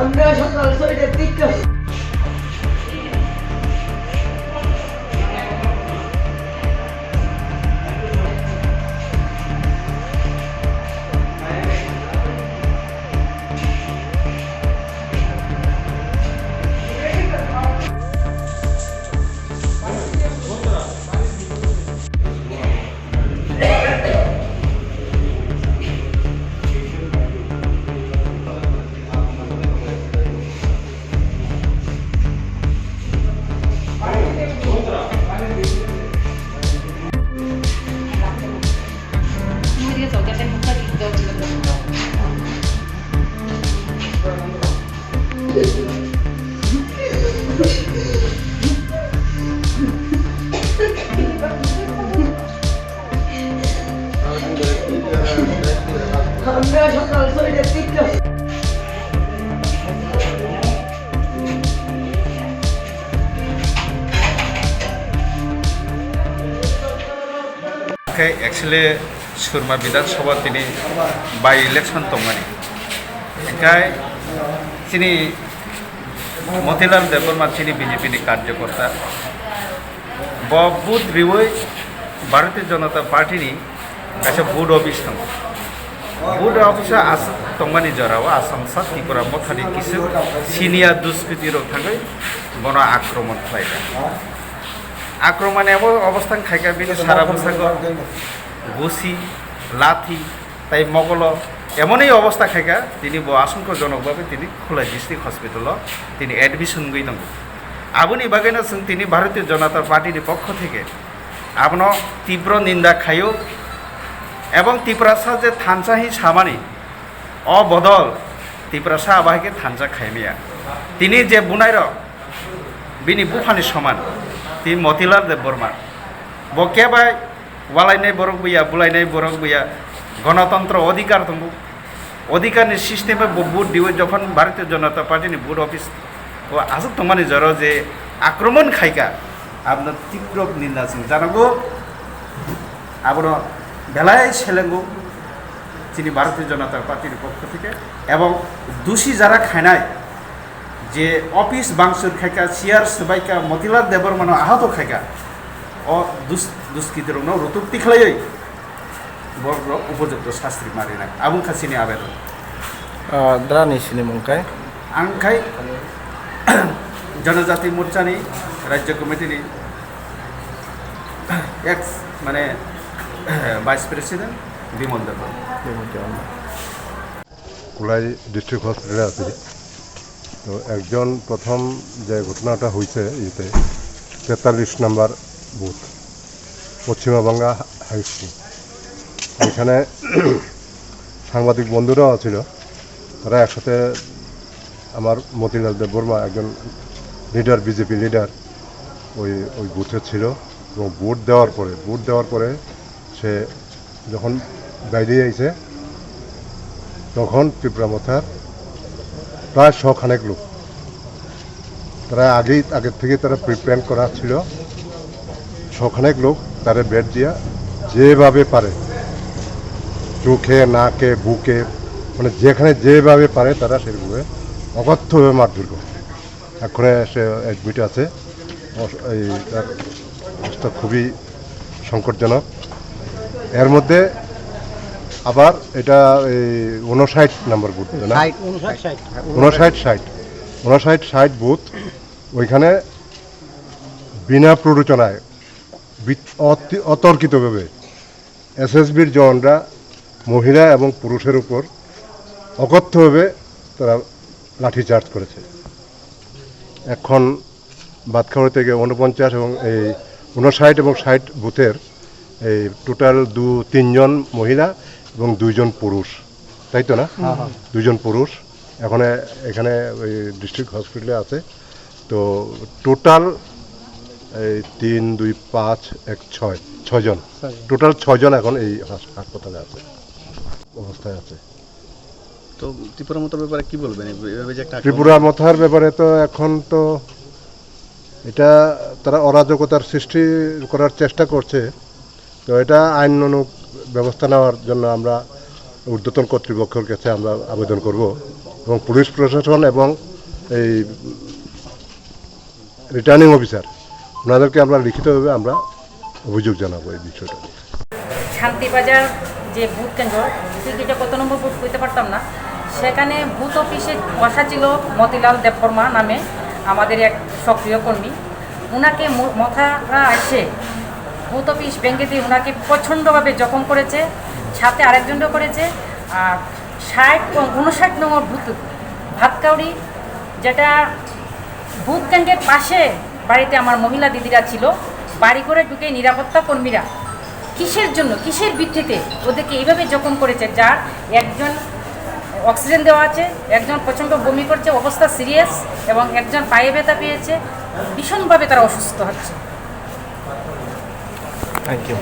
আমরা সকাল 6টার দিকে আমরা সকাল 6টার দিকে एक्चुअली सुरमा विधानसभा तीन बाई इलेक्शन तंगमानी एंखाय चिनी मतिलाल देवबर्मा चिनी बीजेपी नि कार्यकर्ता बुथ रिवै भारतीय जनता पार्टी नि ऐसे बुथ ऑफिस दं बुथ ऑफिस तंगमानी जराव आसाम सा त्रिपुरा मथानि किसु सिनिया दुष्कृति रक थांगै बन आक्रमण खालायदों आक्रमण अवस्थान खायका बिनि सारा बसागो गुसी लाठी ताई मगल एमनई अवस्था खायका तिनी बो आशंकाजनकभावे तिनी खुला डिस्ट्रिक्ट हस्पिटाल तिनी एडमिशन गई दं आबुनि बागैनो जों तिनी भारतीय जनता पार्टीनि पक्ष थेके आबनो तीव्र निंदा खायो एवं तिप्रासा जे थानसाहि सामानि अबदल तिप्रासा आबाहिके थानसा खायमिया तिनी जे बुनायर बिनि बुफानि समान ती मतिलाल देवबर्मा बकेबाय वालायनाय बरक बैया बुलायनाय बरक बैया गणतंत्र अधिकार दं अधिकार सिस्टेम बुथ दिवै जखन Bharatiya Janata party booth office आसुक तंगमानि जरो जे आक्रमण खायका आपनो तीव्र निंदा जों जानांगौ आपनो बेलाय सेलेंगौ जिनि भारतीय जनता पार्टी पक्ष थेके एवं दोषी जारा खायनाय जे ऑफिस बांसुर खायका सियार सबाइका मतिलाल देवबर्मा आहत खायका अ दुष्कृतिरनो रुतुक्ति खालायै बर उपयुक्त शास्त्री मारिनाय आबुं खासिनि आवेदन द्रानिसिनि मुंखाय आंखाय जनजाति मोर्चानि राज्य कमिटिनि एक्स माने वाइस प्रेसिडेंट बिमल देवबर्मा कुलाई डिस्ट्रिक्ट हॉस्पिटल আছে तो একজন প্রথম যে ঘটনাটা হয়েছে ইতে 43 নম্বর বুথ পশ্চিমবঙ্গা হাই স্কুল এখানে সাংবাদিক বন্ধুরাও ছিল তারা একসাথে আমার মতিলাল দেববর্মা একজন লিডার বিজেপি লিডার ওই বুথে ছিল এবং ভোট দেওয়ার পরে সে যখন বাইরে আইছে তখন ত্রিপুরা মথার প্রায় 100 খানেক লোক তারা আগের থেকে তারা প্রিপেয়ার করা ছিল 100 খানেক লোক তারা বেড দিয়া যেভাবে পারে চোখে নাকে বুকে মানে যেখানে যেভাবে পারে তারা সেভাবে অকথ্যভাবে মারধর করে এখন সে অ্যাডমিট আছে এই তার অবস্থা খুবই সংকটজনক এর মধ্যে আবার এটা এই 59 নম্বর বুথ না 59 বুথ ওইখানে বিনা প্ররোচনায় অতর্কিতভাবে এসএসবির জওয়ানরা মহিলা এবং পুরুষের উপর অকথ্যভাবে তারা লাঠিচার্জ করেছে। এখন বাতখাওয়া থেকে 49 এবং এই 59 এবং 60 বুথের এই টোটাল 3জন মহিলা এবং 2জন পুরুষ, তাই তো না? 2জন পুরুষ এখানে ওই ডিস্ট্রিক্ট হসপিটালে আছে। তো টোটাল এই 3, 2, 5, 1, 6জন, টোটাল 6জন এখন এই হাসপাতালে আছে, অবস্থায় আছে। তো ত্রিপুরা মথার ব্যাপারে কি বলবেন? এভাবে যে একটা ত্রিপুরা মথার ব্যাপারে তো এখন তো এটা তারা অরাজকতার সৃষ্টি করার চেষ্টা করছে। তো এটা আইনানুগ ব্যবস্থা নেওয়ার জন্য আমরা ঊর্ধ্বতন কর্তৃপক্ষের কাছে আমরা আবেদন করব এবং পুলিশ প্রশাসন এবং এই রিটার্নিং অফিসার ওনাদেরকে আমরা লিখিতভাবে আমরা অভিযোগ জানাবো এই বিষয়টা। শান্তিবাজার যে বুথ কেন্দ্র, যেটা কত নম্বর বুথ করতে পারতাম না, সেখানে বুথ অফিসে বসা ছিল মতিলাল দেববর্মা নামে আমাদের এক সক্রিয় কর্মী। ওনাকে মথারা এসে বুথ অফিস ভেঙে দিয়ে ওনাকে প্রচণ্ডভাবে জখম করেছে, সাথে আরেকজনও করেছে। আর 60 এবং 59 নম্বর বুথ ভাতকাউড়ি, যেটা বুথ কেন্দ্রের পাশে বাড়িতে আমার মহিলা দিদিরা ছিল, বাড়ি করে ঢুকে নিরাপত্তা কর্মীরা কিসের জন্য, কিসের ভিত্তিতে ওদেরকে এইভাবে জখম করেছে, যার একজন অক্সিজেন দেওয়া আছে, একজন প্রচণ্ড বমি করছে, অবস্থা সিরিয়াস, এবং একজন পায়ে ব্যথা পেয়েছে, ভীষণভাবে তারা অসুস্থ হচ্ছে। Thank you.